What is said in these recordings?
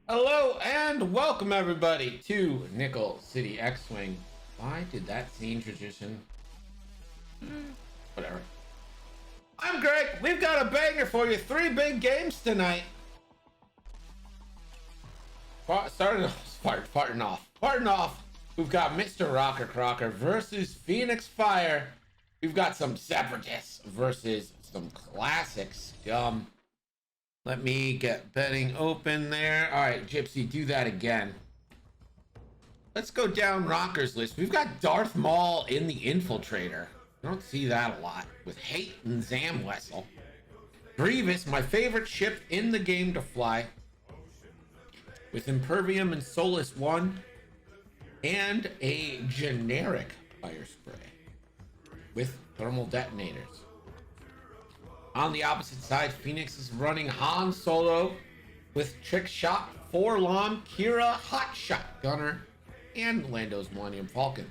Hello and welcome everybody to Nickel City X-Wing. Why did that scene transition? Whatever. I'm Greg. We've got a banger for you. 3 big games tonight. Starting off. We've got MrRockerCrocker versus PhoenixFire. We've got some Separatists versus some classic scum. Let me get betting open there. All right, Gypsy, do that again. Let's go down Rocker's list. We've got Darth Maul in the Infiltrator. I don't see that a lot. With Hate and Zamwessel. Grievous, my favorite ship in the game to fly. With Impervium and Solus 1. And a generic fire spray. With thermal detonators. On the opposite side, Phoenix is running Han Solo with Trick Shot, Forlom, Kira, Hot Shot Gunner, and Lando's Millennium Falcon.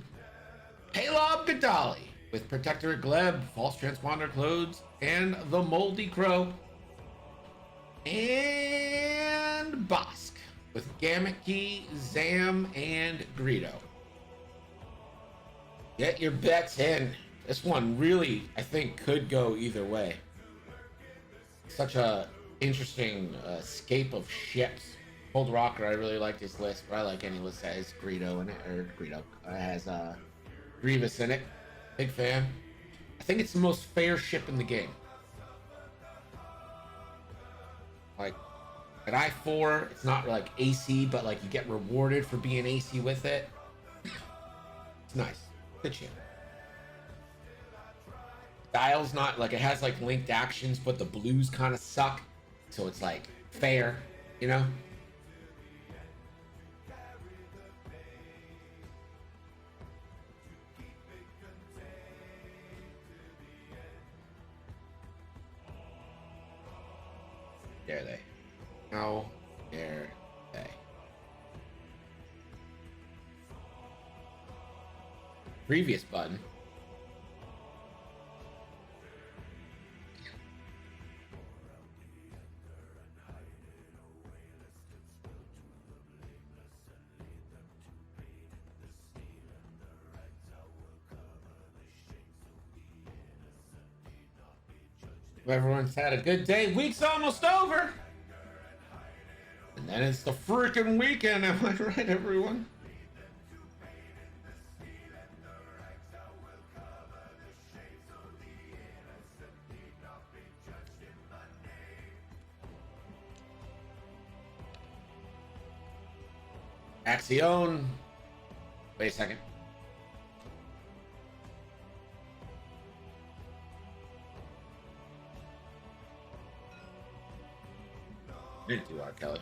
Palob Gadali with Protector Gleb, False Transponder Clothes, and the Moldy Crow. And Bosk with Gamaki, Zam, and Greedo. Get your bets in. This one really, I think, could go either way. Such a interesting scape of ships. Cold Rocker, I really like this list, but I like any list that has Greedo in it, or Greedo has Grievous in it. Big fan. I think it's the most fair ship in the game. Like at I-4, it's not like AC, but like you get rewarded for being AC with it. It's nice. Good ship. Dial's not like, it has like linked actions, but the blues kind of suck, so it's like fair, you know. Dare they? How dare they? Previous button. Everyone's had a good day. Week's almost over. And then it's the freaking weekend. Am I right, everyone? Axion. Wait a second. Didn't do R. Kelly.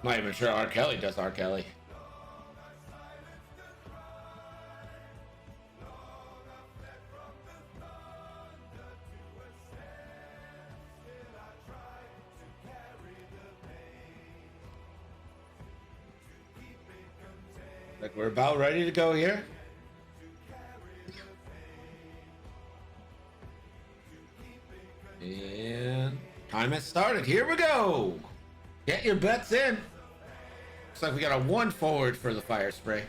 Not even sure R. Kelly does R. Kelly. Like we're about ready to go here. And time has started. Here we go. Get your bets in. Looks like we got a 1 forward for the fire spray.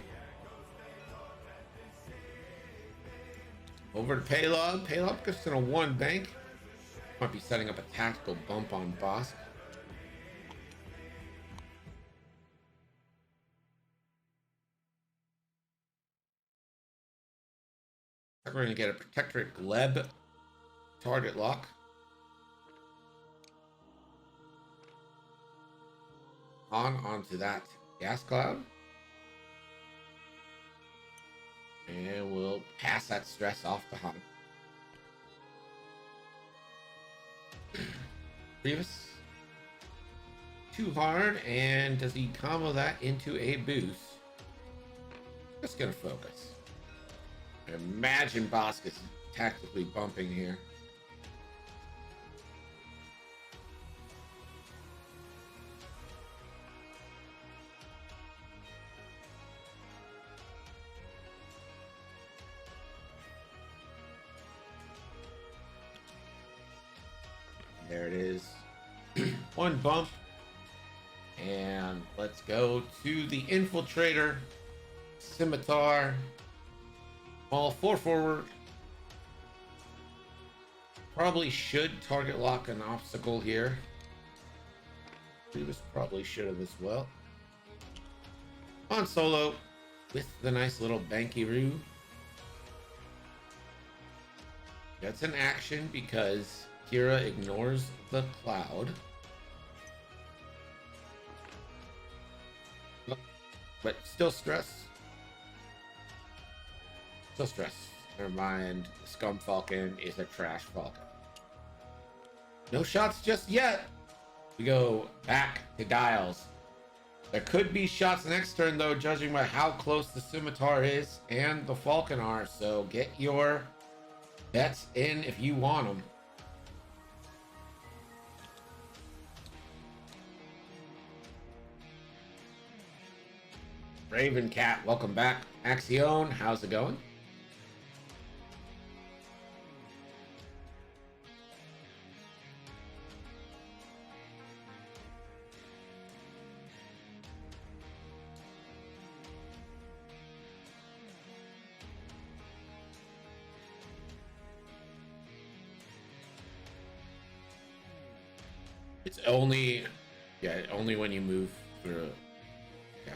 Over to Paylob. Paylob goes to a 1 bank. Might be setting up a tactical bump on Bosk. We're going to get a Protectorate Gleb target lock. Onto that gas cloud. And we'll pass that stress off to Han. Grievous. Too hard, and does he combo that into a boost? Just gonna focus. Imagine Bosk is tactically bumping here. There it is. 1 bump. And let's go to the infiltrator. Scimitar. All 4 forward. Probably should target lock an obstacle here. This probably should have as well. On Solo with the nice little Banky-Roo. That's an action because Kira ignores the cloud. But still stress. Still stress. Never mind. Scum Falcon is a trash Falcon. No shots just yet. We go back to Giles. There could be shots next turn, though, judging by how close the Scimitar is and the Falcon are. So get your bets in if you want them. Raven Cat, welcome back. Axion, how's it going? It's only, yeah, only when you move through. Yeah.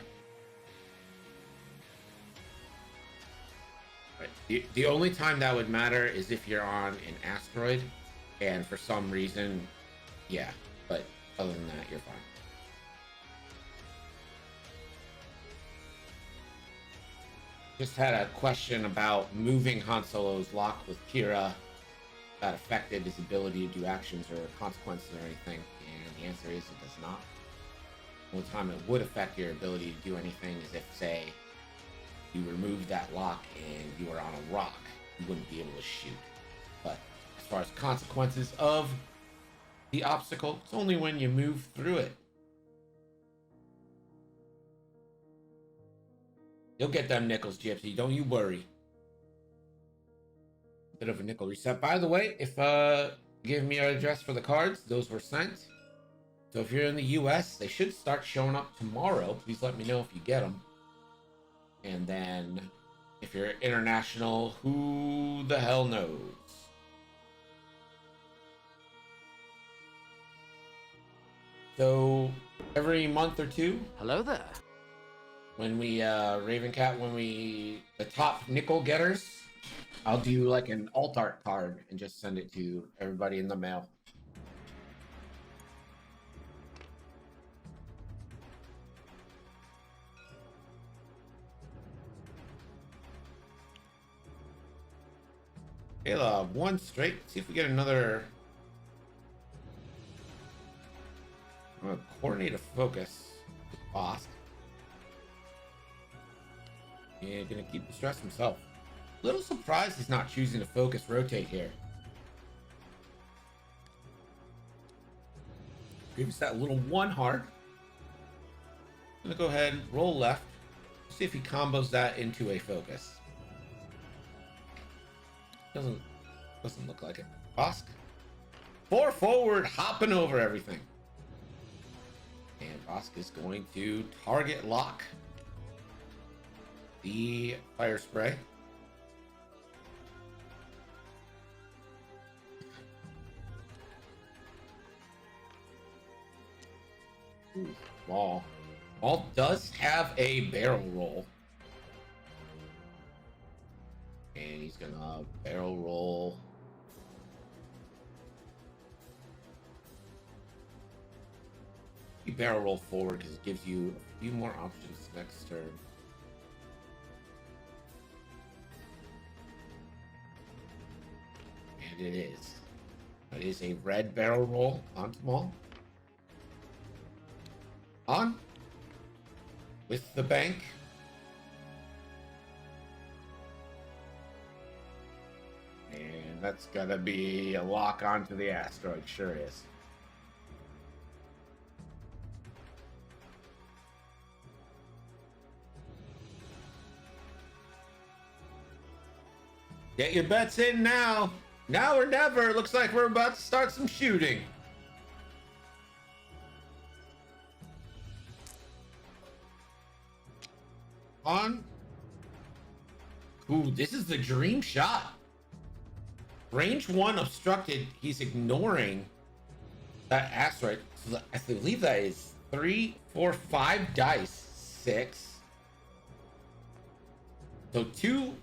Right. The only time that would matter is if you're on an asteroid, and for some reason, yeah. But other than that, you're fine. Just had a question about moving Han Solo's lock with Kira. That affected his ability to do actions or consequences or anything, and the answer is it does not. The only time it would affect your ability to do anything is if, say, you removed that lock and you were on a rock, you wouldn't be able to shoot. But as far as consequences of the obstacle, it's only when you move through it. You'll get them nickels, Gypsy, don't you worry. Bit of a nickel reset. By the way, if give me your address for the cards, those were sent. So if you're in the US, they should start showing up tomorrow. Please let me know if you get them. And then if you're international, who the hell knows? So every month or two. Hello there. When we Raven Cat, the top nickel getters, I'll do like an alt art card and just send it to everybody in the mail. Kayla, one straight. See if we get another. I'm gonna coordinate a focus with Bosk. Yeah, gonna keep the stress himself. Little surprised he's not choosing to focus rotate here. Give us that little one heart. I'm gonna go ahead and roll left. See if he combos that into a focus. Doesn't look like it. Bosk. 4 forward, hopping over everything. And Bosk is going to target lock the fire spray. Ooh, Maul. Maul does have a barrel roll. And he's gonna barrel roll. You barrel roll forward because it gives you a few more options next turn. And it is. It is a red barrel roll onto Maul. On. With the bank. And that's gonna be a lock onto the asteroid, sure is. Get your bets in now. Now or never. Looks like we're about to start some shooting. On. Ooh, this is the dream shot. Range 1 obstructed. He's ignoring that asteroid. So I believe that is 3, 4, 5 dice. 6. So 2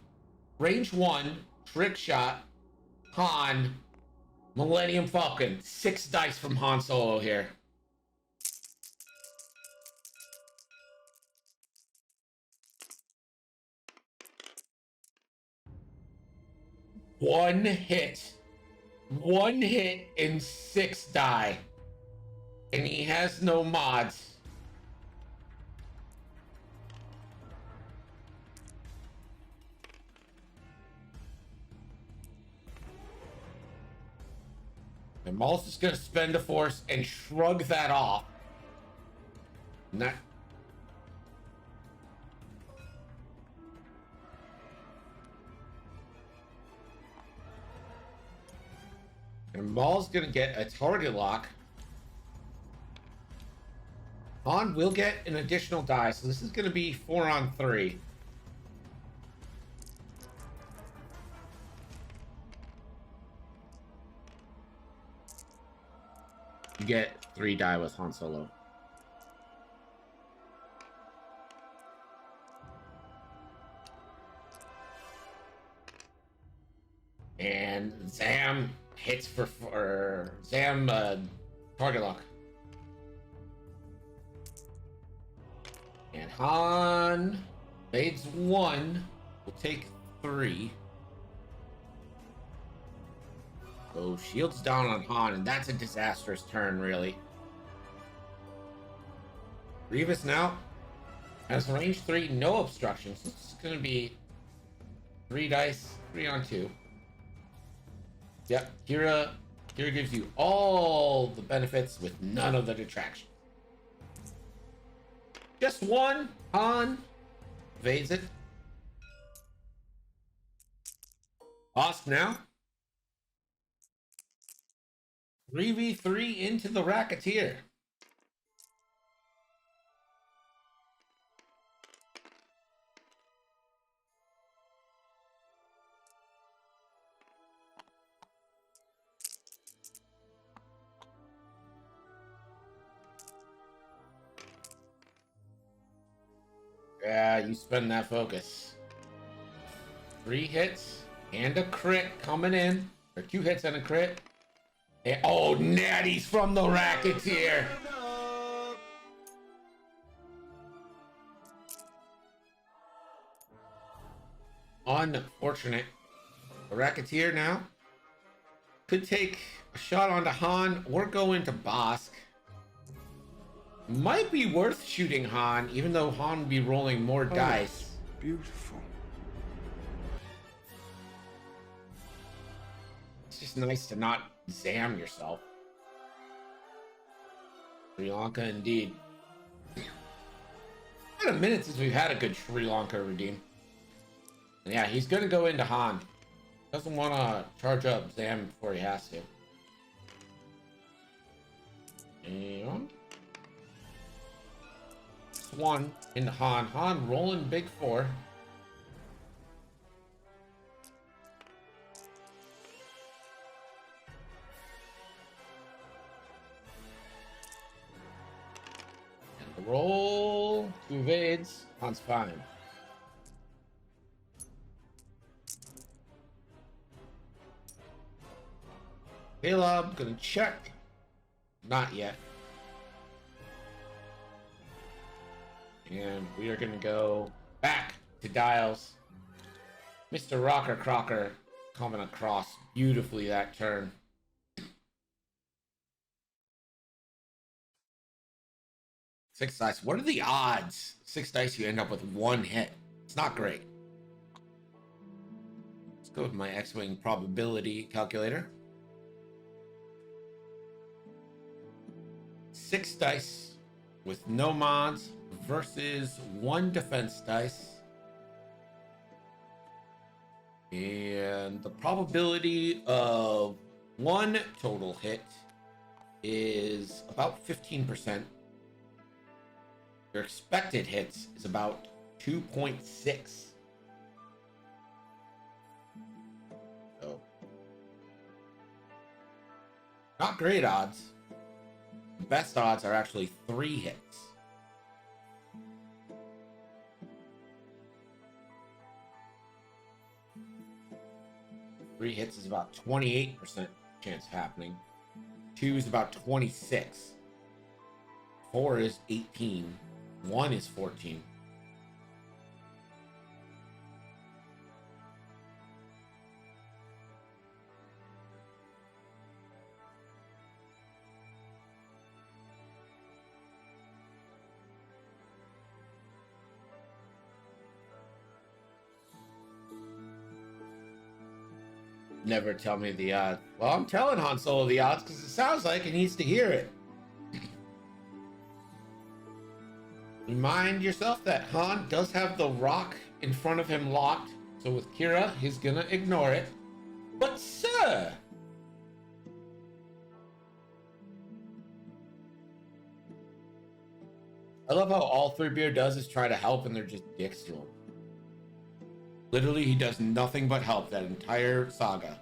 range 1 trick shot. Han. Millennium Falcon. 6 dice from Han Solo here. One hit and 6 die, and he has no mods. And Maul's just gonna spend a force and shrug that off. Not. And Maul's gonna get a target lock. Han will get an additional die, so this is gonna be 4 on 3. You get 3 die with Han Solo. And Zam hits for Zam target lock. And Han fades 1. Will take 3. So shields down on Han, and that's a disastrous turn, really. Grievous now has range 3, no obstructions. So it's going to be 3 dice, 3 on 2. Yep, Kira gives you all the benefits with none of the detraction. Just 1, Han evades it. Bosk now. 3v3 into the Rocketeer. Yeah, you spend that focus. 3 hits and a crit coming in. Or 2 hits and a crit. And, oh, natties from the Rocketeer. Unfortunate. The Rocketeer now could take a shot onto Han or go into Bosk. Might be worth shooting Han, even though Han would be rolling more dice. Beautiful. It's just nice to not Zam yourself. Sri Lanka indeed. It's been a minute since we've had a good Sri Lanka redeem. And yeah, he's gonna go into Han. Doesn't want to charge up Zam before he has to. And 1 into Han. Han rolling big 4. And the roll 2 evades. Han's fine. Caleb gonna check. Not yet. And we are going to go back to dials. MrRockerCrocker coming across beautifully that turn. 6 dice. What are the odds? 6 dice, you end up with 1 hit. It's not great. Let's go with my X-Wing probability calculator. 6 dice with no mods versus 1 defense dice. And the probability of 1 total hit is about 15%. Your expected hits is about 2.6. So, not great odds. The best odds are actually 3 hits. Three hits is about 28% chance of happening. 2 is about 26. 4 is 18. 1 is 14. Never tell me the odds. Well, I'm telling Han Solo the odds because it sounds like he needs to hear it. Remind yourself that Han does have the rock in front of him locked, so with Kira, he's gonna ignore it. But sir! I love how all 3Beer does is try to help and they're just dicks to him. Literally, he does nothing but help that entire saga.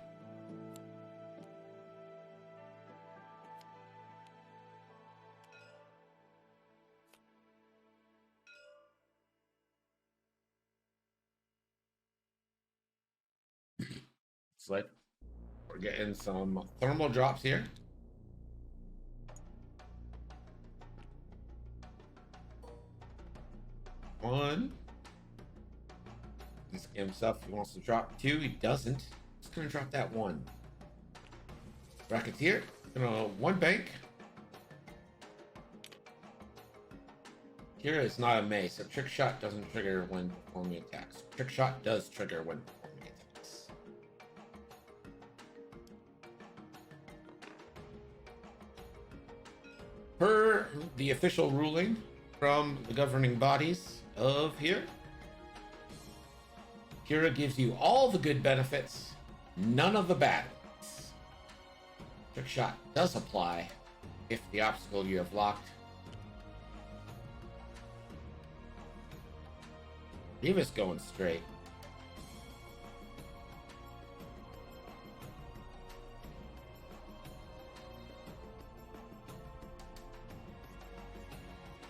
It's like we're getting some thermal drops here. One. He's himself, he wants to drop 2, he doesn't. He's gonna drop that 1. Racketeer, gonna 1 bank. Kira is not a May, so Trick Shot doesn't trigger when performing attacks. Trick Shot does trigger when performing attacks. Per the official ruling from the governing bodies of here, Kira gives you all the good benefits, none of the bad ones. Trick Shot does apply if the obstacle you have locked. Reva's going straight.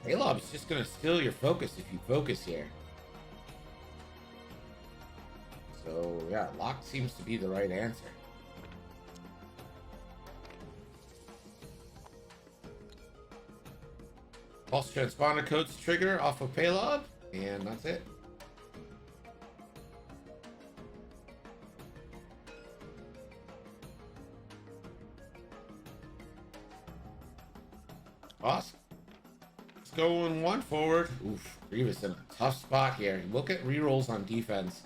Alob is just going to steal your focus if you focus here. So, yeah, lock seems to be the right answer. False transponder codes trigger off of Paylob, and that's it. Boss. Going 1 forward. Oof, Grievous in a tough spot here. We'll get rerolls on defense.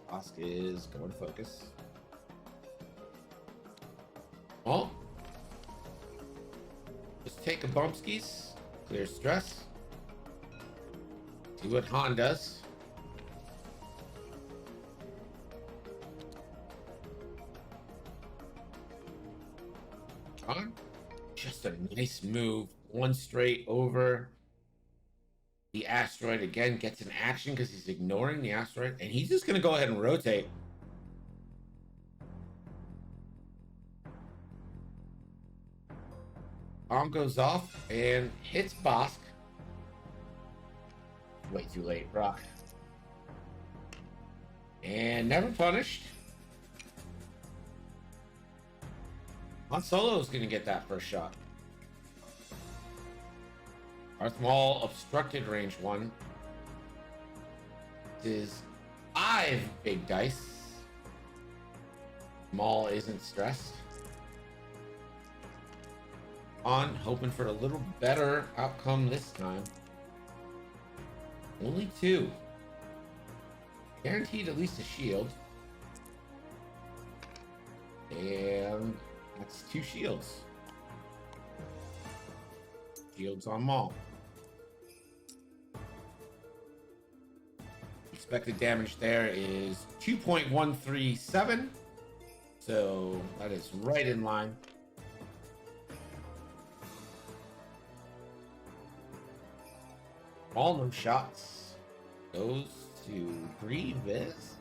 Bosk is going to focus. Well, just take a bump skis, clear stress. See what Han does. Han. Just a nice move. 1 straight over the asteroid. Again, gets an action because he's ignoring the asteroid. And he's just going to go ahead and rotate. Bomb goes off and hits Bosk. Way too late, Rock. And never punished. Han Solo is going to get that first shot. Darth Maul obstructed range 1. This is 5 big dice. Maul isn't stressed. Han hoping for a little better outcome this time. Only 2. Guaranteed at least a shield. And that's 2 shields. Shields on Maul. Expected damage there is 2.137. So that is right in line. All no shots. Goes to Grievous.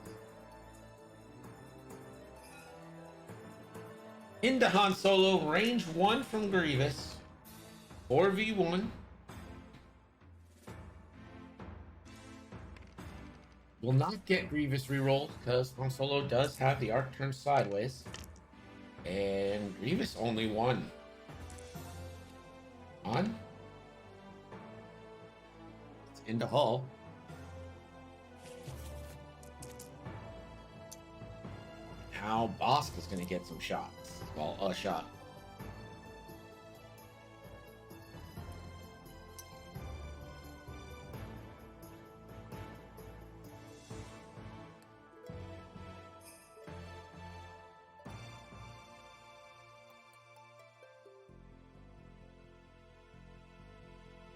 Into Han Solo, range 1 from Grievous. 4v1. Will not get Grievous rerolled because Han Solo does have the arc turned sideways. And Grievous only won. On. It's into Hull. Now Bosk is going to get some shots. Well, a shot.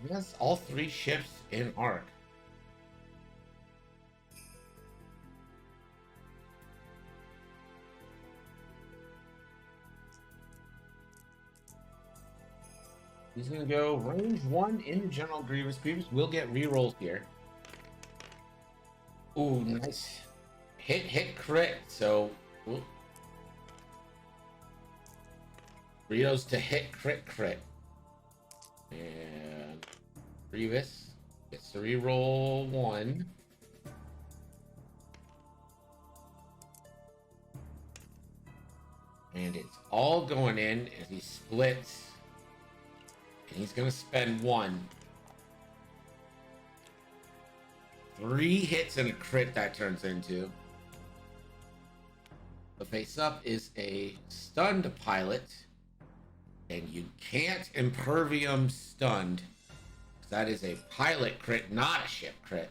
Yes, all 3 ships in arc. He's going to go range 1 into General Grievous. Grievous will get rerolls here. Ooh, nice. Hit, crit. So, Burritos to hit, crit. And Grievous gets to reroll 1. And it's all going in as he splits. And he's going to spend 1. 3 hits and a crit that turns into. The face-up is a stunned pilot. And you can't Impervium stunned. That is a pilot crit, not a ship crit.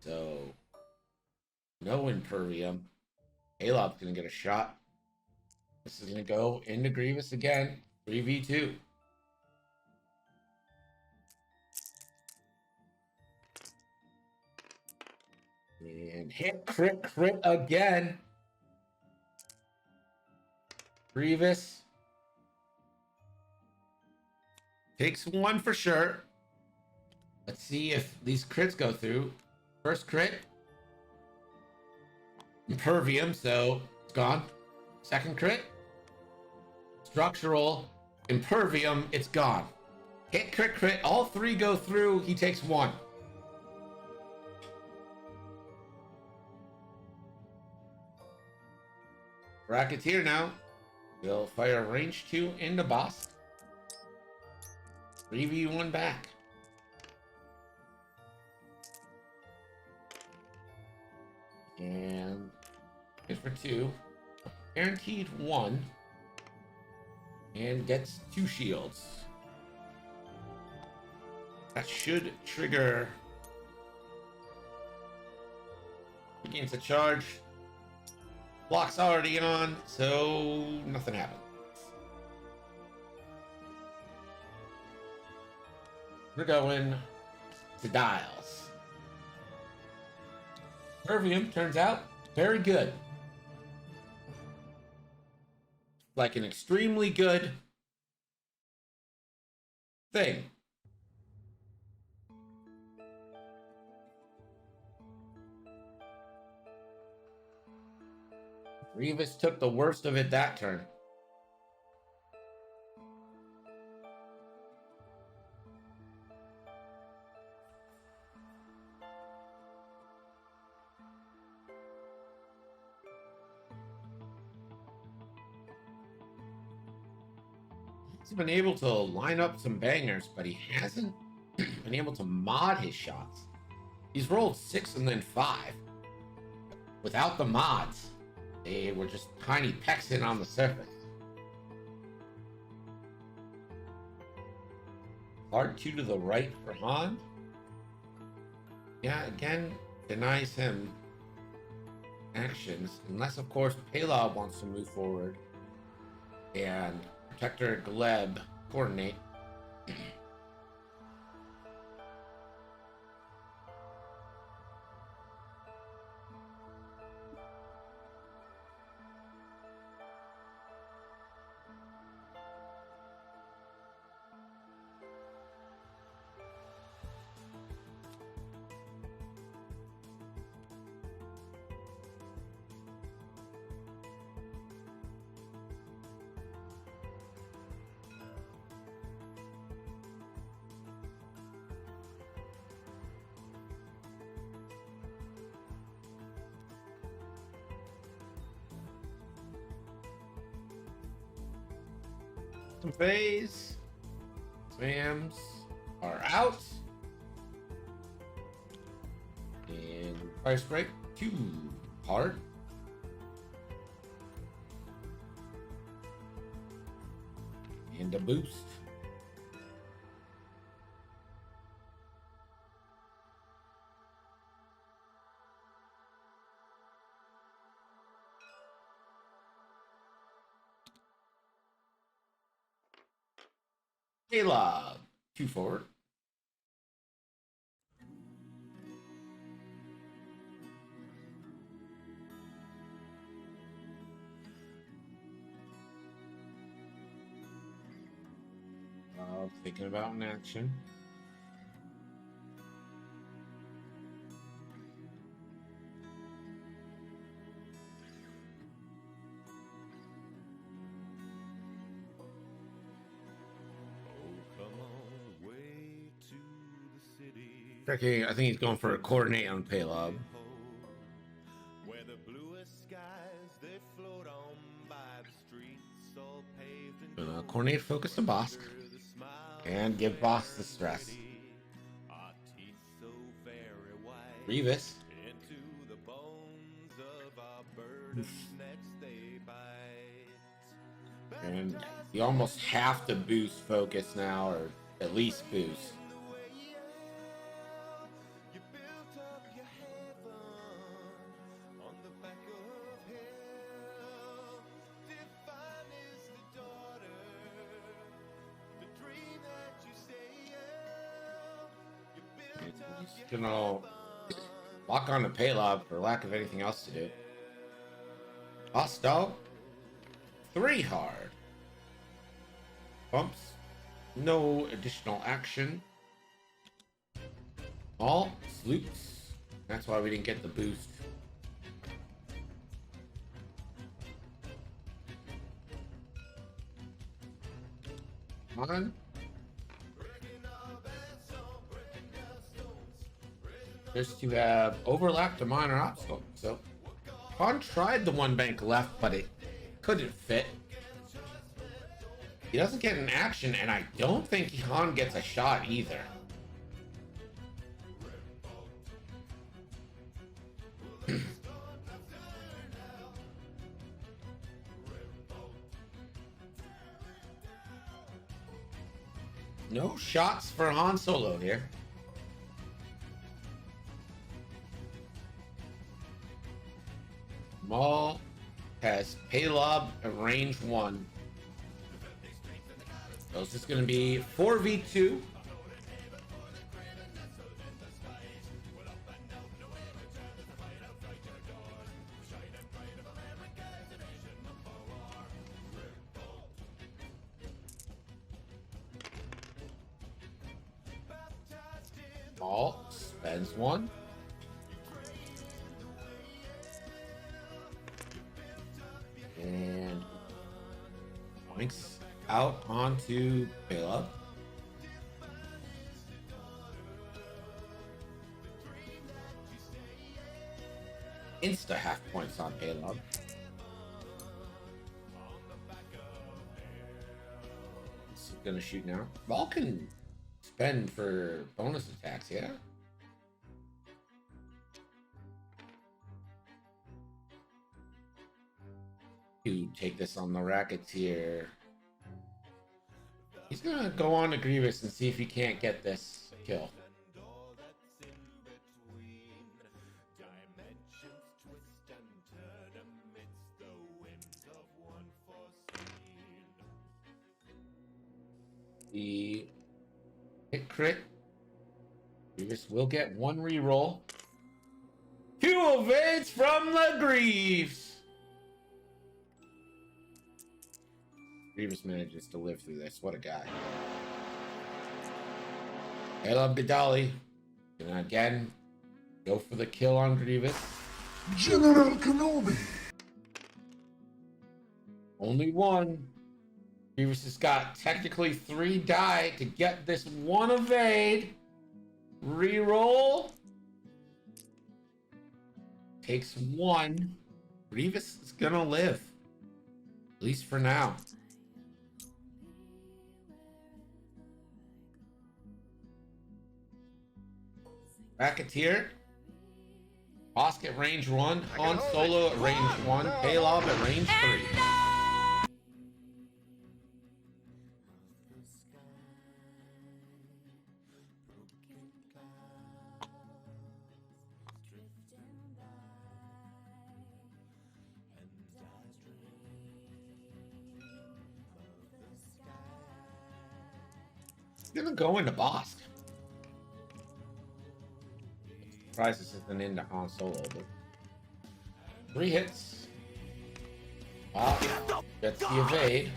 So, no Impervium. Alob's going to get a shot. This is going to go into Grievous again. 3v2. And hit, crit again. Grievous takes 1 for sure. Let's see if these crits go through. First crit. Impervium, so it's gone. Second crit. Structural. Impervium, it's gone. Hit, crit. All 3 go through. He takes 1. Racketeer now. We'll fire range 2 into boss. 3v1 back. And hit for 2. Guaranteed 1. And gets 2 shields. That should trigger. Begins to charge. Block's already on, so nothing happened. We're going to dials. Pervium turns out very good. Like an extremely good thing. Grievous took the worst of it that turn. He's been able to line up some bangers, but he hasn't been able to mod his shots. He's rolled 6 and then 5. Without the mods, they were just tiny pecks in on the surface. Hard 2 to the right for Han. Yeah, again, denies him actions, unless of course Paylob wants to move forward and Protector Gleb coordinate. Custom phase. Spams are out. And fire strike 2 hard. And a boost. Caleb, 2 forward. Thinking about an action. Okay, I think he's going for a coordinate on Paylob. Where the bluest skies they float on by the streets all paved and Coordinate focus to Bosk and give Bosk the stress. our teeth so very white Grievous. into the bones of our burdens next they bite. And you almost have to boost focus now, or at least boost. Just gonna lock on to Paylob for lack of anything else to do. Hostile 3 hard. Bumps. No additional action. All sloops. That's why we didn't get the boost. Come on. Just to have overlap to minor obstacle. So Han tried the 1 bank left, but it couldn't fit. He doesn't get an action, and I don't think Han gets a shot either. No shots for Han Solo here. Maul has Paylob at range 1. So this is going to be 4v2. Maul spends 1. And points out onto Paylob. Insta half points on Paylob. He's gonna shoot now. Maul can spend for bonus attacks, yeah? To take this on the Racketeer. He's gonna go on to Grievous and see if he can't get this kill. The hit crit. Grievous will get 1 reroll. 2 evades from the Greaves. Grievous manages to live through this. What a guy. Caleb Gadali gonna again go for the kill on Grievous. General Kenobi. Only 1. Grievous has got technically 3 die to get this 1 evade. Reroll. Takes 1. Grievous is gonna live. At least for now. Racketeer. Bosk at range 1. Han Solo at range 1. Paylob at range 3. Gonna go into Bosk. Surprised this isn't into Han Solo, but 3 hits. Gets the evade.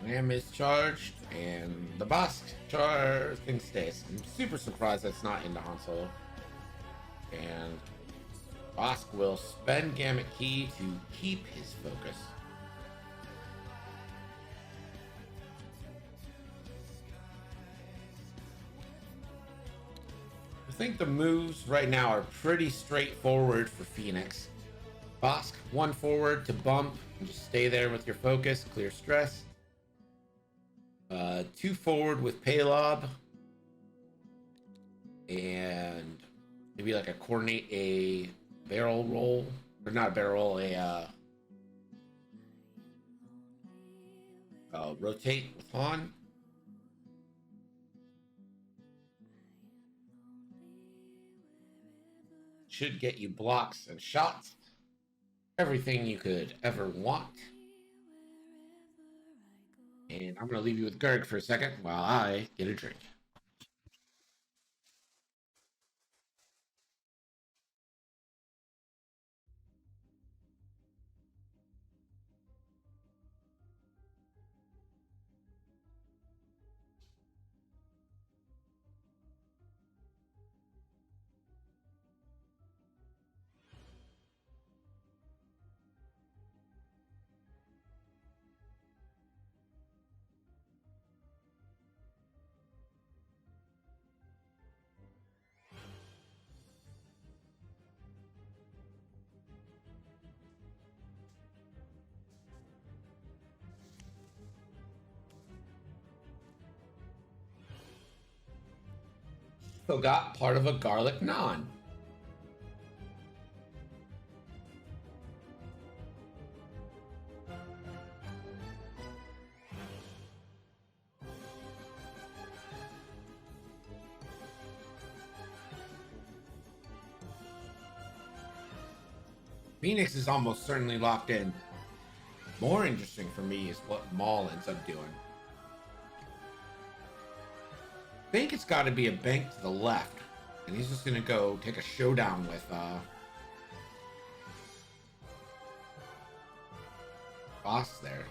Ram is charged, and the Bosk charge thing stays. I'm super surprised that's not into Han Solo. And Bosk will spend Gamut Key to keep his focus. I think the moves right now are pretty straightforward for Phoenix. Bosk, 1 forward to bump and just stay there with your focus, clear stress. 2 forward with Paylob. And maybe like coordinate a barrel roll, or not a barrel roll, rotate with Han. Should get you blocks and shots. Everything you could ever want. And I'm going to leave you with Gerg for a second while I get a drink. So got part of a garlic naan. Phoenix is almost certainly locked in. More interesting for me is what Maul ends up doing. I think it's got to be a bank to the left, and he's just gonna go take a showdown with Boss there.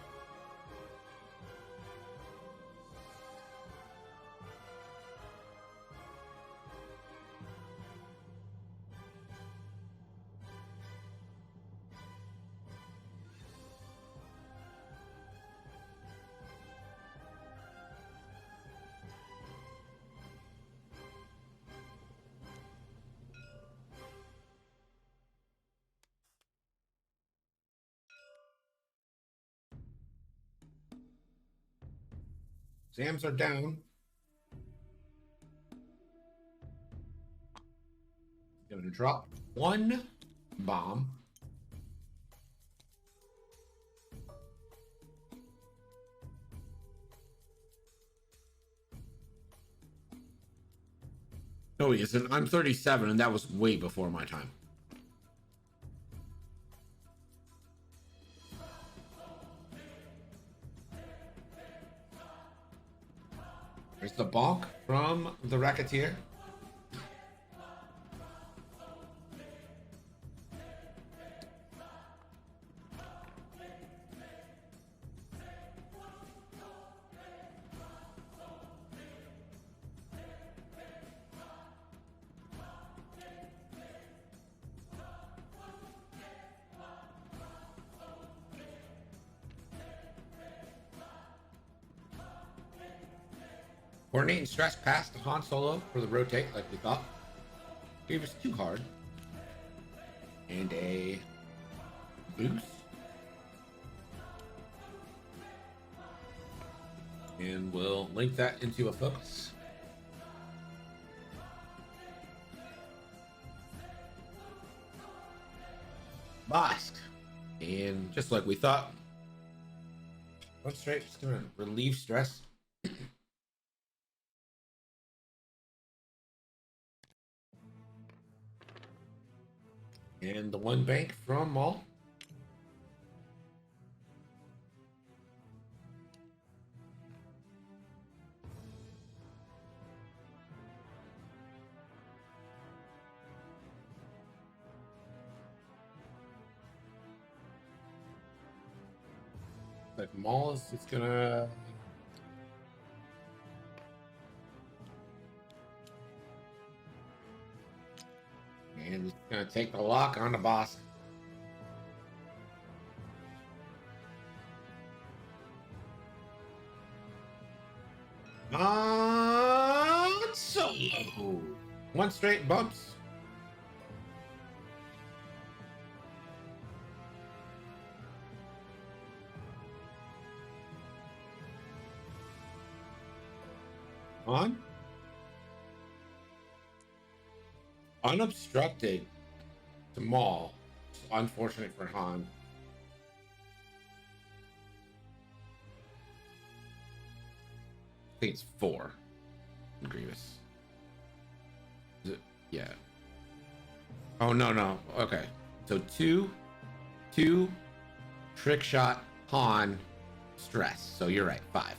Zams are down. Gonna drop 1 bomb. No, he isn't. I'm 37, and that was way before my time. There's the bonk from the Racketeer. Coordinate and stress past to Han Solo for the rotate, like we thought. Gave us 2 hard. And a boost. And we'll link that into a focus. Bosk. And just like we thought, one straight, just gonna relieve stress. And the one bank from Maul. Like Maul is just gonna and it's gonna take the lock on the boss. Solo. One straight bumps. On. Unobstructed to Maul. It's unfortunate for Han. I think it's 4. Grievous. Is it? Yeah. Oh, no. Okay. So 2, trick shot, Han, stress. So you're right. 5.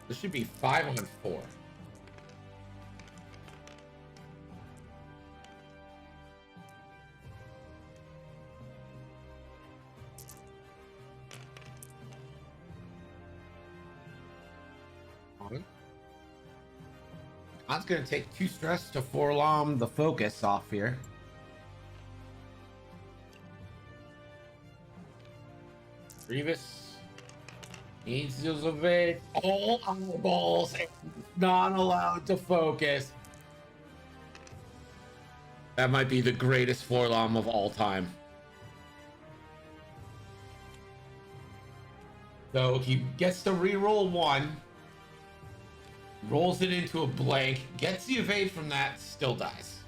This should be 5 on 4. I'm going to take 2 stress to forlom the focus off here. Grievous needs to evade all eyeballs and not allowed to focus. That might be the greatest forlom of all time. So he gets to reroll 1. Rolls it into a blank, gets the evade from that, still dies.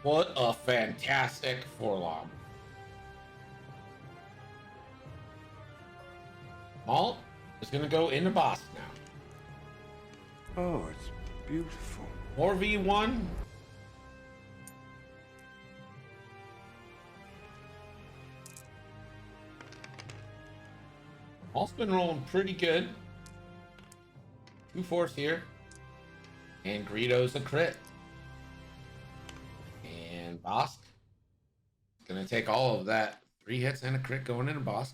What a fantastic forlom. Maul is going to go into boss now. Oh, it's beautiful. 4v1. Maul's been rolling pretty good. 2 force here. And Greedo's a crit. And Bosk gonna take all of that. 3 hits and a crit going into Bosk.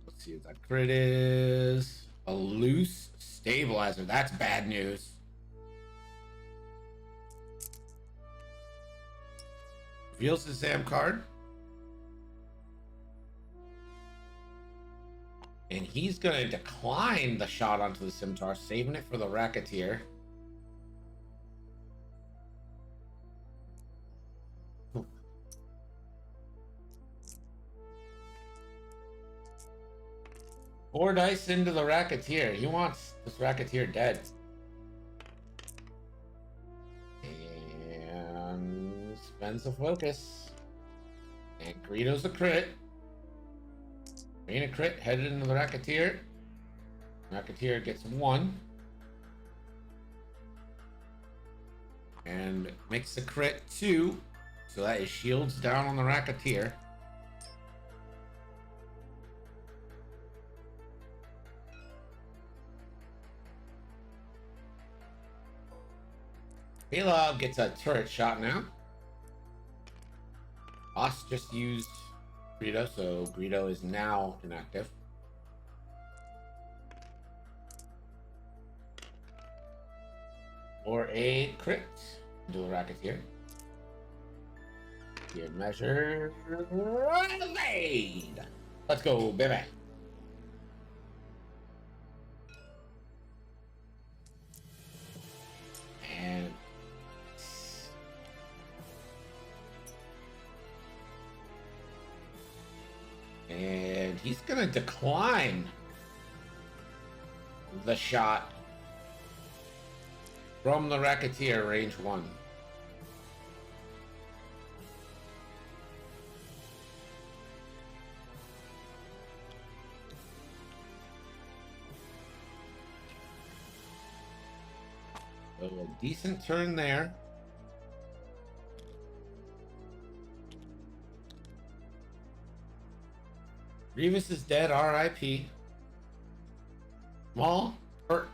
Let's see what that crit is. A loose stabilizer. That's bad news. Reveals the Zam card. And he's going to decline the shot onto the Scimitar, saving it for the Racketeer. Four dice into the Racketeer. He wants this Racketeer dead. And spends the focus. And Greedo's a crit. Being a crit, headed into the Racketeer. Racketeer gets 1. And makes the crit 2. So that is shields down on the Racketeer. Halo gets a turret shot now. Boss just used Greedo, so Greedo is now inactive. or a crit. Do a Racketeer. Gear measure. Evade! Let's go, baby. And he's gonna decline the shot from the Racketeer, range 1. So a decent turn there. Grievous is dead, RIP. Maul, hurt.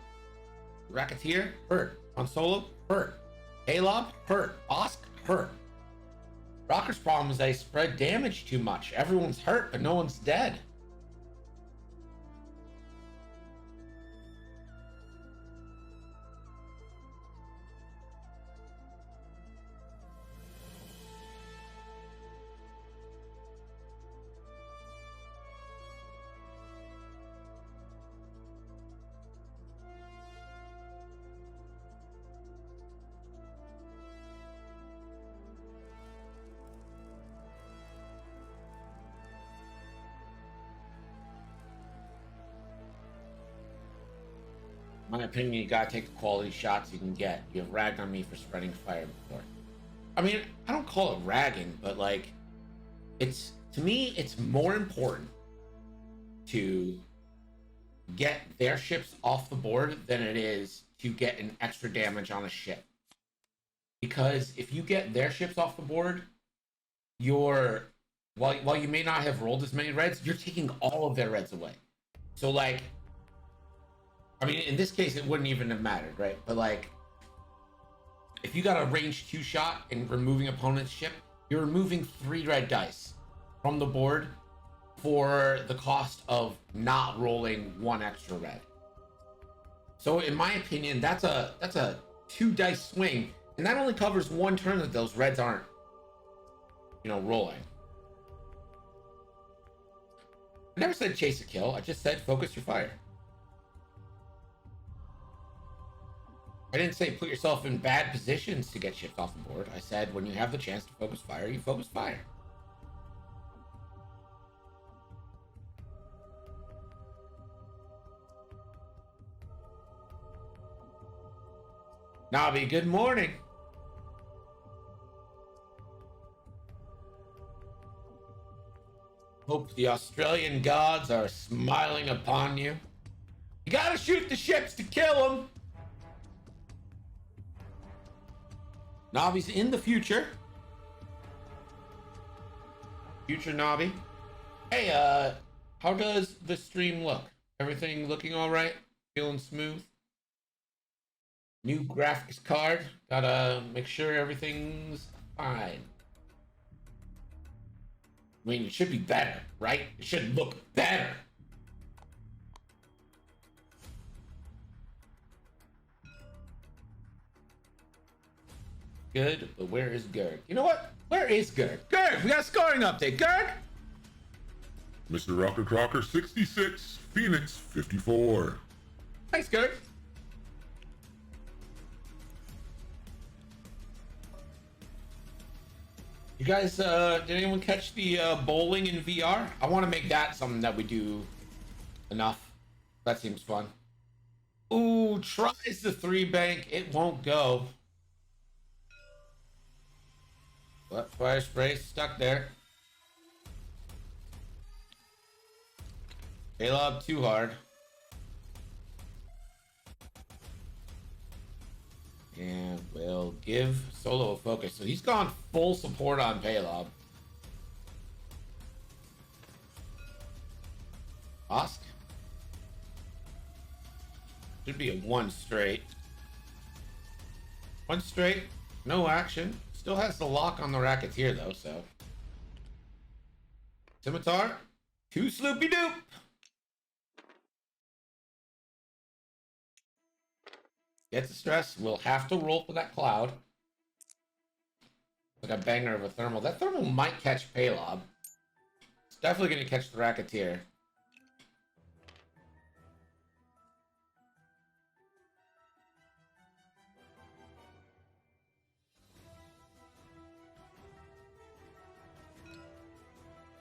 Racketeer, hurt. On Solo, hurt. Alob, hurt. Osk, hurt. Rocker's problem is they spread damage too much. Everyone's hurt, but no one's dead. In my opinion, you gotta take the quality shots you can get. You have ragged on me for spreading fire before. I mean, I don't call it ragging, but like, it's, to me, it's more important to get their ships off the board than it is to get an extra damage on a ship. Because if you get their ships off the board, you're, while you may not have rolled as many reds, you're taking all of their reds away. So like, I mean, in this case, it wouldn't even have mattered, right? But like, if you got a range 2 shot and removing opponent's ship, you're removing 3 red dice from the board for the cost of not rolling 1 extra red. So in my opinion, that's a 2 dice swing, and that only covers 1 turn that those reds aren't, you know, rolling. I never said chase a kill. I just said focus your fire. I didn't say put yourself in bad positions to get ships off the board. I said when you have the chance to focus fire, you focus fire. Nobby, good morning. Hope the Australian gods are smiling upon you. You gotta shoot the ships to kill them. Nobby's in the future. Future Nobby. Hey, how does the stream look? Everything looking all right? Feeling smooth? New graphics card. Gotta make sure everything's fine. I mean, it should be better, right? It should look better. Good, but where is Gerg? You know what? Where is Gerg? Gerg, we got a scoring update. Gerg? MrRockerCrocker 66, Phoenix 54. Thanks, Gerg. You guys, did anyone catch the bowling in VR? I want to make that something that we do enough. That seems fun. Ooh, tries the 3 bank. It won't go. But fire spray stuck there. Paylob too hard. And we'll give Solo a focus. So he's gone full support on Paylob. Osk. Should be a 1 straight. 1 straight. No action. Still has the lock on the Racketeer though, so. Scimitar. 2 Sloopy Doop. Get the stress. We'll have to roll for that cloud. Like a banger of a thermal. That thermal might catch Paylob. It's definitely going to catch the Racketeer.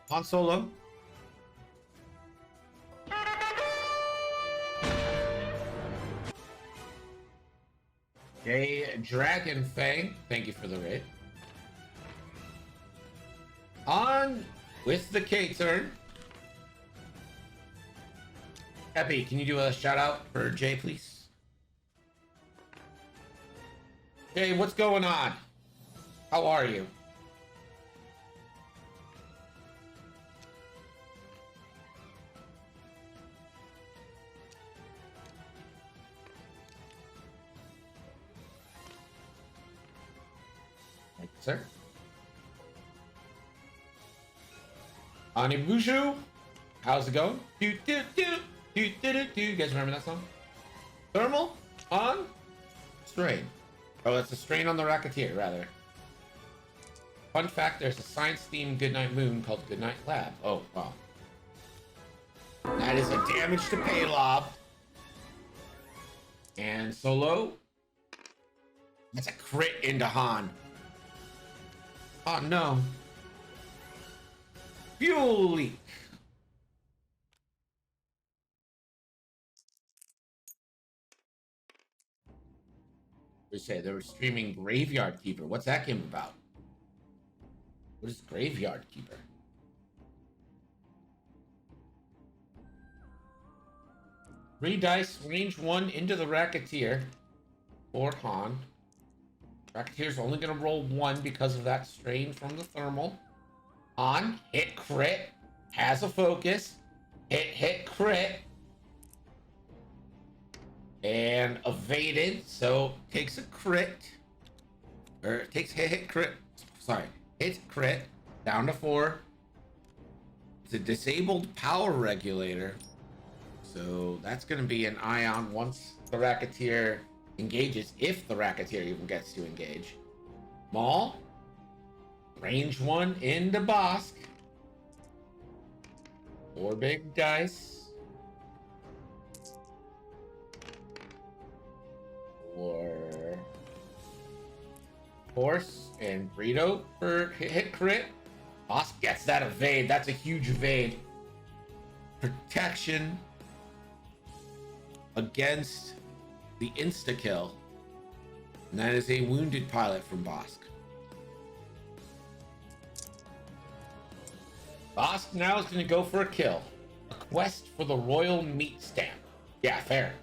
Han Solo. Okay, Dragon Fang. Thank you for the raid. On with the K turn. Epi, can you do a shout out for Jay, please? Jay, what's going on? How are you? Thank you, sir. Anibushu, how's it going? Do do do do do do do. You guys remember that song? Thermal on strain. Oh, that's a strain on the Racketeer, rather. Fun fact: there's a science-themed Goodnight Moon called Goodnight Lab. Oh wow. That is a damage to Paylob. And Solo. That's a crit into Han. Oh no. Fuel leak. They say they were streaming Graveyard Keeper. What's that game about? What is Graveyard Keeper? Three dice, range 1 into the Racketeer. For Han. Racketeer's only going to roll 1 because of that strain from the thermal. Han, hit crit, has a focus, hit crit, and evaded, so takes a crit, or takes hit crit, sorry, hit crit, down to 4. It's a disabled power regulator, so that's going to be an ion once the Racketeer engages, if the Racketeer even gets to engage. Maul. Range 1 into Bosk. 4 big dice. 4 Force and Burrito for hit crit. Bosk gets that evade. That's a huge evade. Protection against the insta-kill. And that is a wounded pilot from Bosk. Bosk now is going to go for a kill. A quest for the Royal Meat Stamp. Yeah, fair.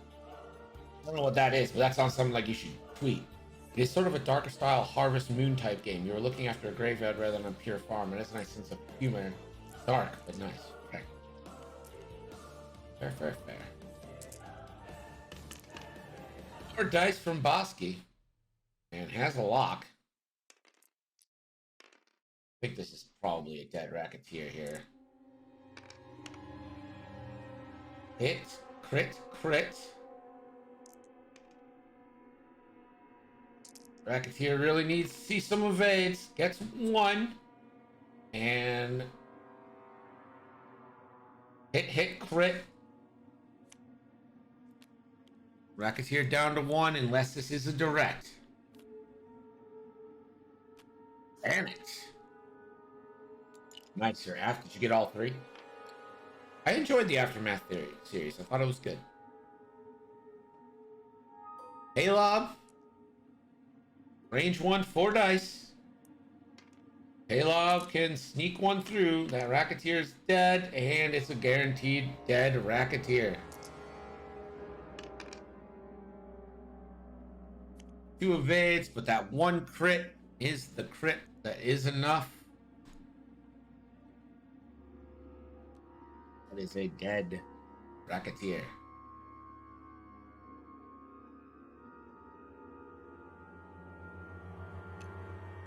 I don't know what that is, but that sounds something like you should tweet. It is sort of a darker style Harvest Moon type game. You're looking after a graveyard rather than a pure farm. It has a nice sense of humor. Dark, but nice. Okay. Fair. More dice from Bosky. And has a lock. I think this is probably a dead Racketeer here. Hit, crit. Racketeer really needs to see some evades. Gets 1. And hit, crit. Racketeer down to 1 unless this is a direct. Damn it. Nice, sir. Did you get all 3? I enjoyed the Aftermath series. I thought it was good. Paylob. Range 1, 4 dice. Paylob can sneak 1 through. That Racketeer is dead, and it's a guaranteed dead Racketeer. 2 evades, but that 1 crit is the crit that is enough. That is a dead Racketeer.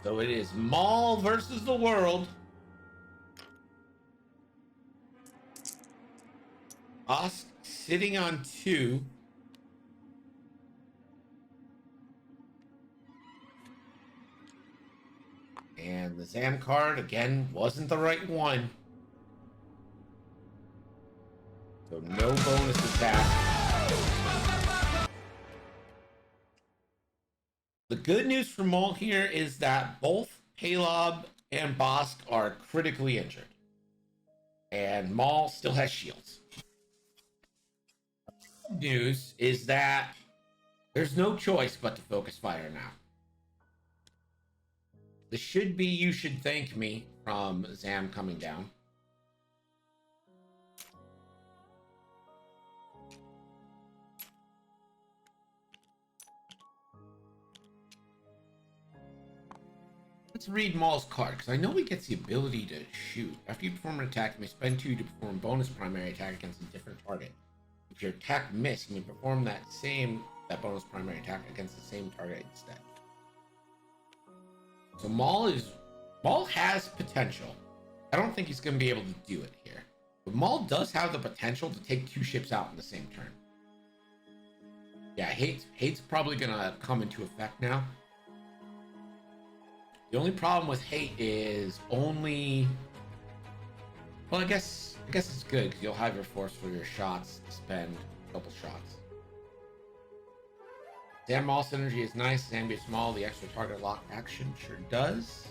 So it is Maul versus the world. Us sitting on 2. And the Zam card, again, wasn't the right one. So no bonus attack. The good news for Maul here is that both Palob and Bosk are critically injured. And Maul still has shields. Good news is that there's no choice but to focus fire now. This should be You Should Thank Me from Zam coming down. Let's read Maul's card, because I know he gets the ability to shoot. After you perform an attack, you may spend 2 to perform bonus primary attack against a different target. If your attack missed, you may perform that bonus primary attack against the same target instead. So Maul has potential. I don't think he's going to be able to do it here. But Maul does have the potential to take 2 ships out in the same turn. Yeah, Hate's probably going to come into effect now. The only problem with Hate is only... Well, I guess it's good, because you'll have your force for your shots to spend a couple shots. Zam Maul synergy is nice. Zam gets small. The extra target lock action sure does.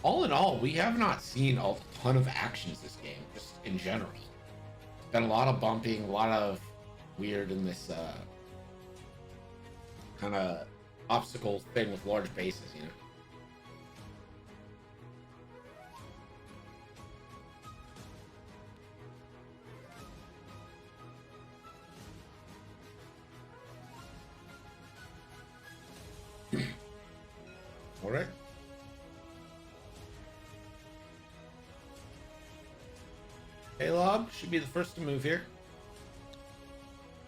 All in all, we have not seen a ton of actions this game, just in general. It's been a lot of bumping, a lot of weird in this kind of obstacle thing with large bases, you know. All right. Palob should be the first to move here.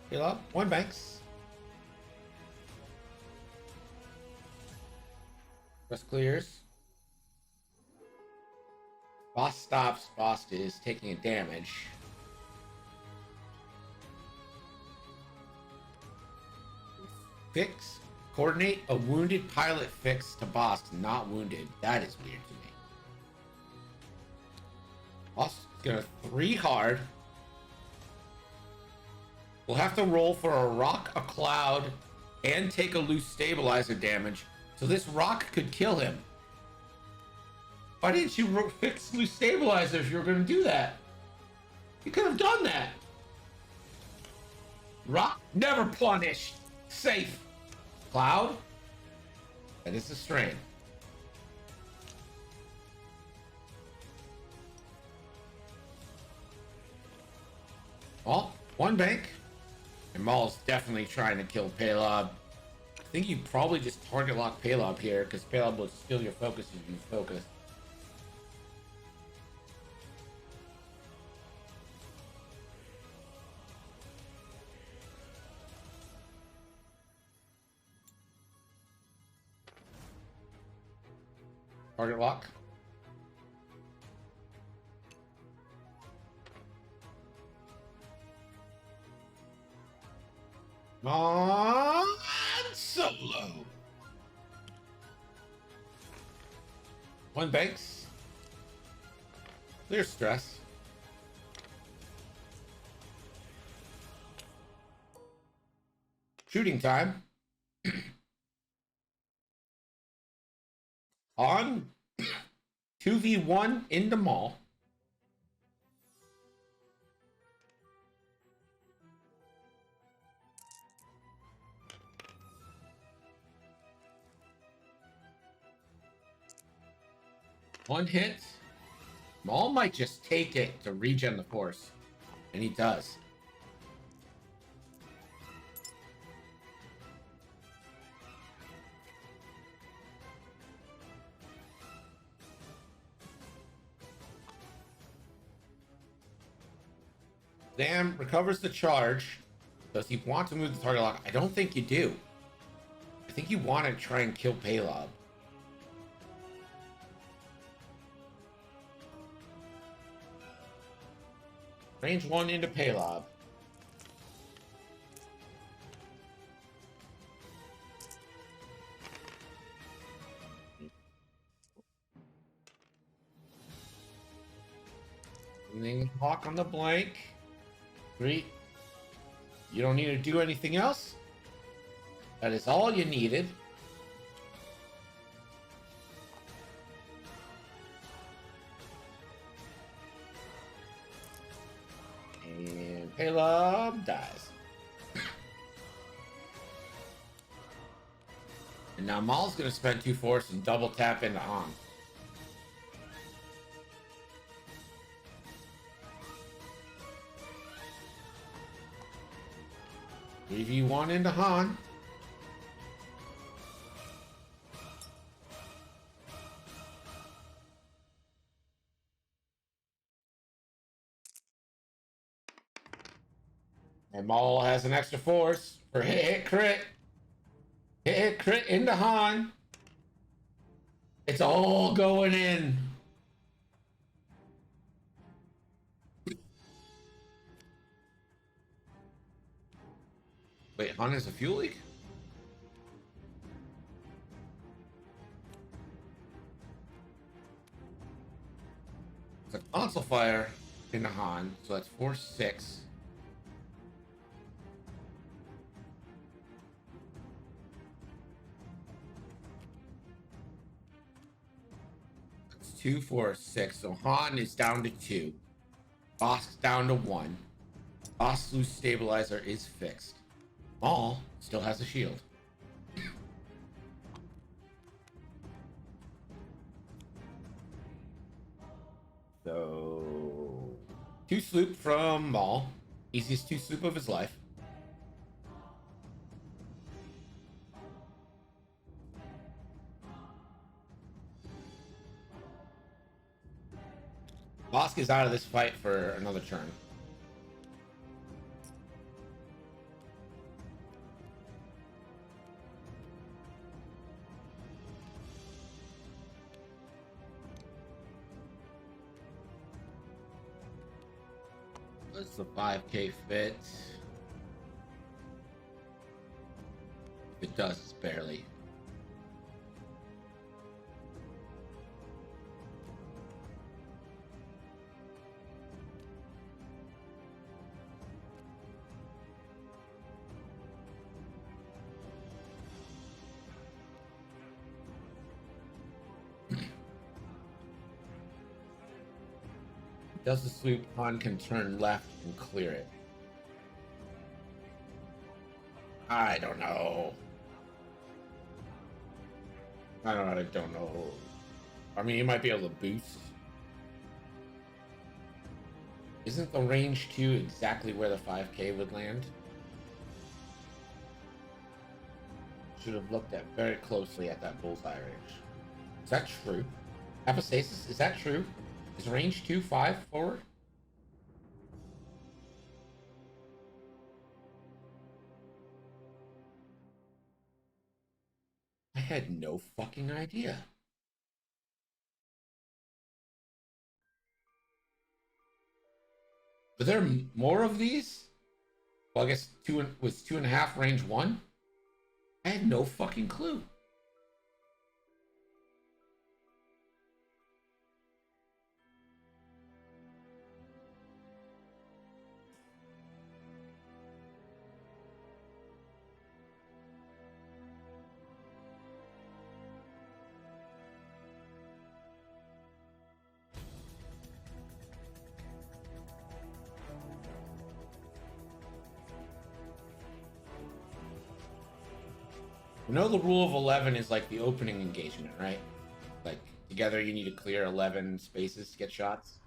Palob, 1 banks. Press clears. Boss stops. Boss is taking a damage. Fix. Coordinate a wounded pilot fix to Boss, not wounded. That is weird to me. Boss is gonna 3 hard. We'll have to roll for a rock, a cloud, and take a loose stabilizer damage. So this rock could kill him. Why didn't you fix loose stabilizer if you were going to do that? You could have done that. Rock never punished. Safe. Cloud. That is a strain. Well, 1 bank. And Maul's definitely trying to kill Palob. I think you probably just target lock Palob here, because Palob will steal your focus if you focus. Target lock. On Solo. 1 banks. Clear stress. Shooting time. On 2v1 in the mall. One hit. Maul might just take it to regen the force. And he does. Zam recovers the charge. Does he want to move the target lock? I don't think you do. I think you want to try and kill Palob. Range 1 into Palob. Lightning Hawk on the blank. 3. You don't need to do anything else. That is all you needed. And Caleb dies. And now Maul's gonna spend 2 force and double tap into Han. 3v1 into Han. And Maul has an extra force for hit crit. Hit crit into Han. It's all going in. Wait, Han has a fuel leak? It's a console fire into Han, so that's 4-6. It's 2, 4, 6. So Han is down to 2. Bosk's down to 1. Bosk's loose stabilizer is fixed. Maul still has a shield. So 2 sloop from Maul. Easiest 2 sloop of his life. Bosk is out of this fight for another turn. What's the 5k fit? If it does, it's barely. Does the sweep, Han can turn left and clear it. I don't know. I don't know. I mean, he might be able to boost. Isn't the range 2 exactly where the 5k would land? Should have looked at very closely at that bullseye range. Is that true? Apostasis, is that true? Is range 2 5 forward? I had no fucking idea. Are there more of these? Well, I guess was 2.5 range 1? I had no fucking clue. You know the rule of 11 is like the opening engagement, right? Like, together you need to clear 11 spaces to get shots.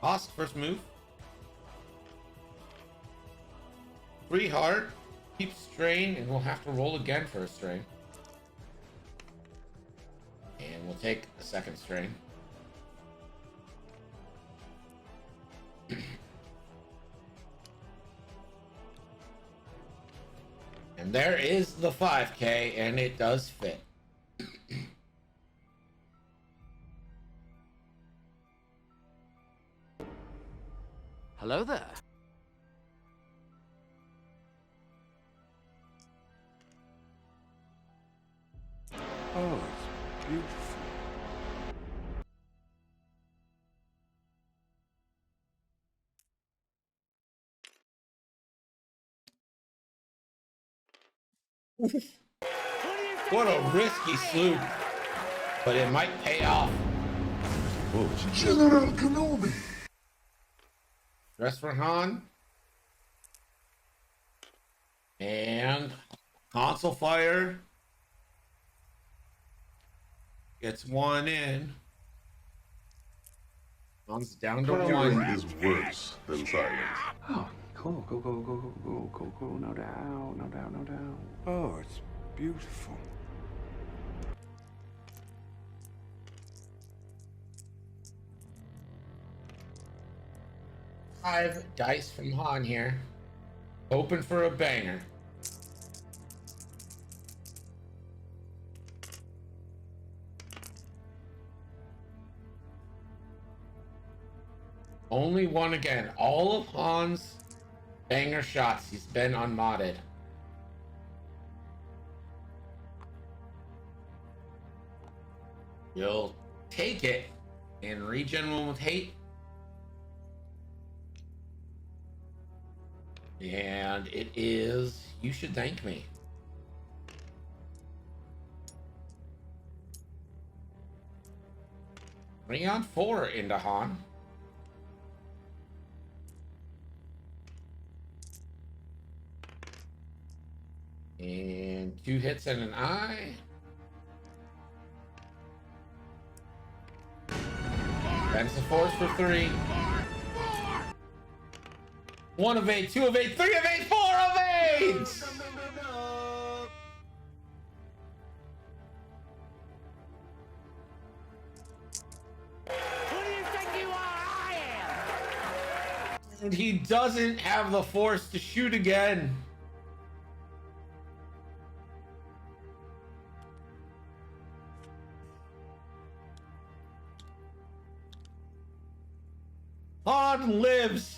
Bosk, first move. 3 hard. Keep strain, and we'll have to roll again for a strain. And we'll take a second strain. And there is the 5k, and it does fit. Hello there. Oh, it's beautiful. What a risky sloop, but it might pay off. Oh, it's General Kenobi. Dress for Han. And console fire gets one in. Han's down to Countering one. is worse than silence. Oh, cool, cool. No doubt, no doubt, no doubt. Oh, it's beautiful. Five dice from Han here. Open for a banger. Only one again. All of Han's banger shots, he's been unmodded. You'll take it and regen one with hate. And it is, you should thank me. Bring on 4 into Han. And 2 hits and an eye. That's the force for 3. 1 of 8, 2 of 8, 3 of 8, 4 of 8! And he doesn't have the force to shoot again. Han lives.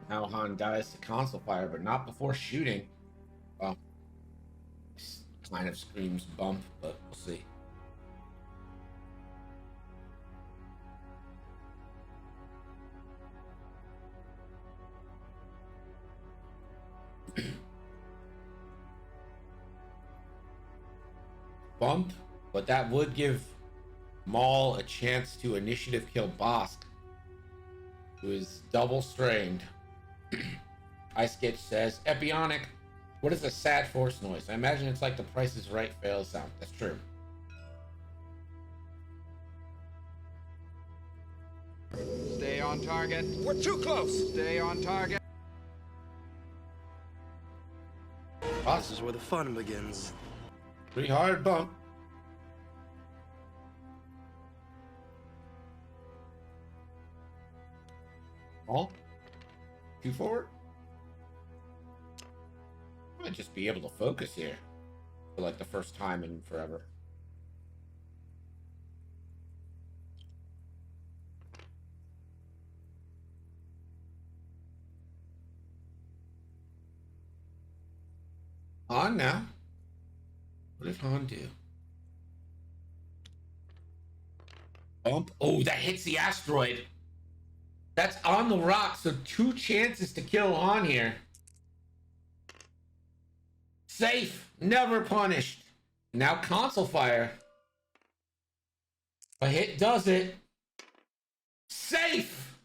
Now Han dies to console fire, but not before shooting. Well, this kind of screams bump, but we'll see. Bump, but that would give Maul a chance to initiative kill Bosk, who is double strained. Ice Sketch says, Epionic, what is a sad force noise? I imagine it's like the Price is Right fail sound. That's true. Stay on target. We're too close. Stay on target. This is where the fun begins. Pretty hard bump. Oh, 2 forward. Might just be able to focus here for like the first time in forever. Han now. What did Han do? Bump. Oh, that hits the asteroid. That's on the rock, so 2 chances to kill Han here. Safe, never punished. Now console fire. A hit does it. Safe.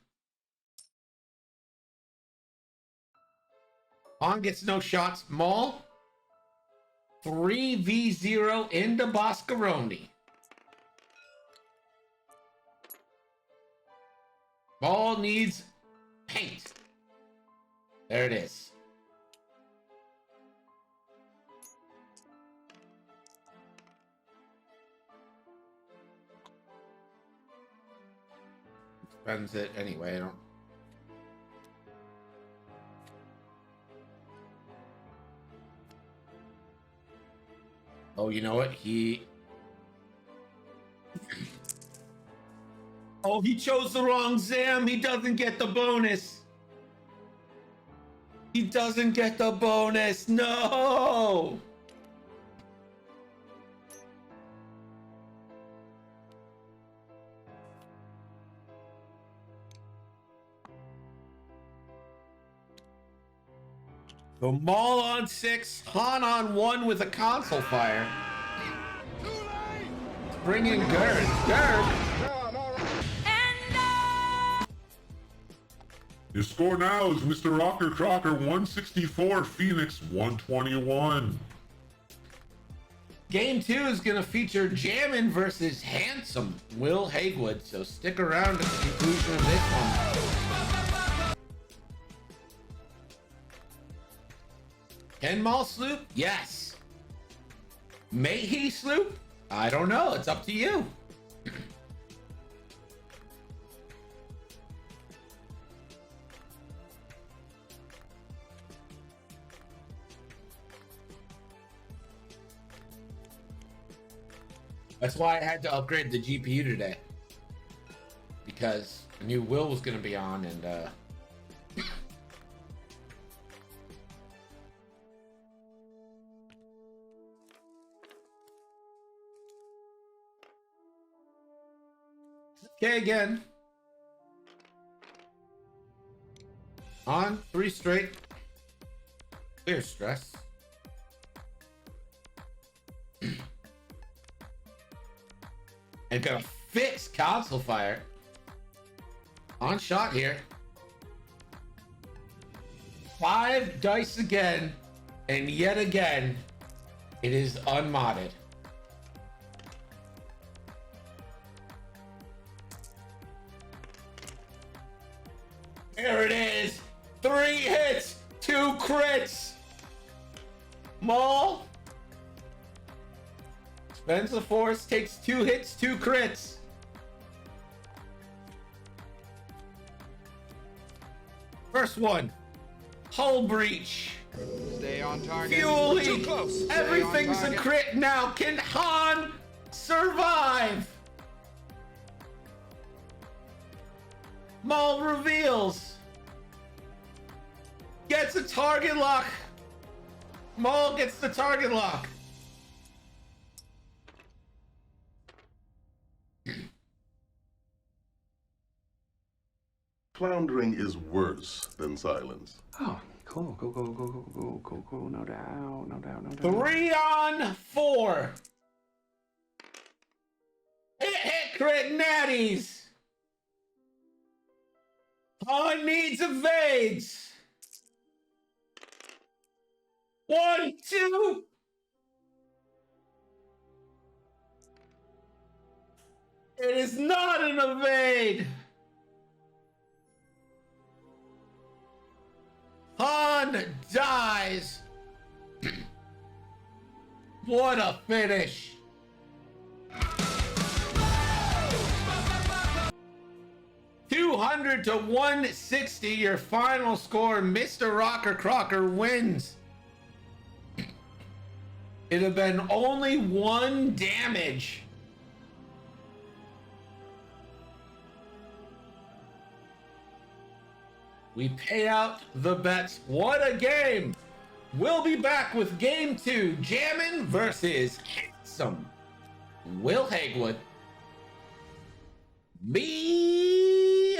Han gets no shots. Maul. 3v0 into Boscaroni. Maul needs paint. There it is. Spends it anyway. I don't. Oh, you know what? Oh, he chose the wrong Zam. He doesn't get the bonus. He doesn't get the bonus. No. The Maul on 6, Han on 1 with a console fire. Bring in Gerd. Gerd. Your score now is MrRockerCrocker 164, Phoenix 121. Game 2 is going to feature Jammin versus Handsome Will Haywood, so stick around to the conclusion of this one. Can Maul sloop? Yes. May he sloop? I don't know. It's up to you. That's why I had to upgrade the GPU today. Because I knew Will was going to be on and okay, again. On 3 straight. Clear stress. And gonna fix console fire. On shot here. 5 dice again. And yet again, it is unmodded. There it is. 3 hits, 2 crits. Maul spends the force, takes 2 hits, 2 crits. First one, hull breach. Stay on target. Fuel Too leak. close. Stay Everything's on a target. crit now. Can Han survive? Maul reveals. Gets a target lock. Maul gets the target lock. Floundering is worse than silence. Oh, cool. Go, go, go, go, go, go, go. No doubt, no doubt, no doubt. 3 on 4. Hit crit natties. Han needs evades. 1, 2. It is not an evade. Han dies. What a finish. $200 to 160, your final score. MrRockerCrocker wins. It'd have been only 1 damage. We pay out the bets. What a game! We'll be back with game 2. Jammin versus Handsome Will Haywood. Be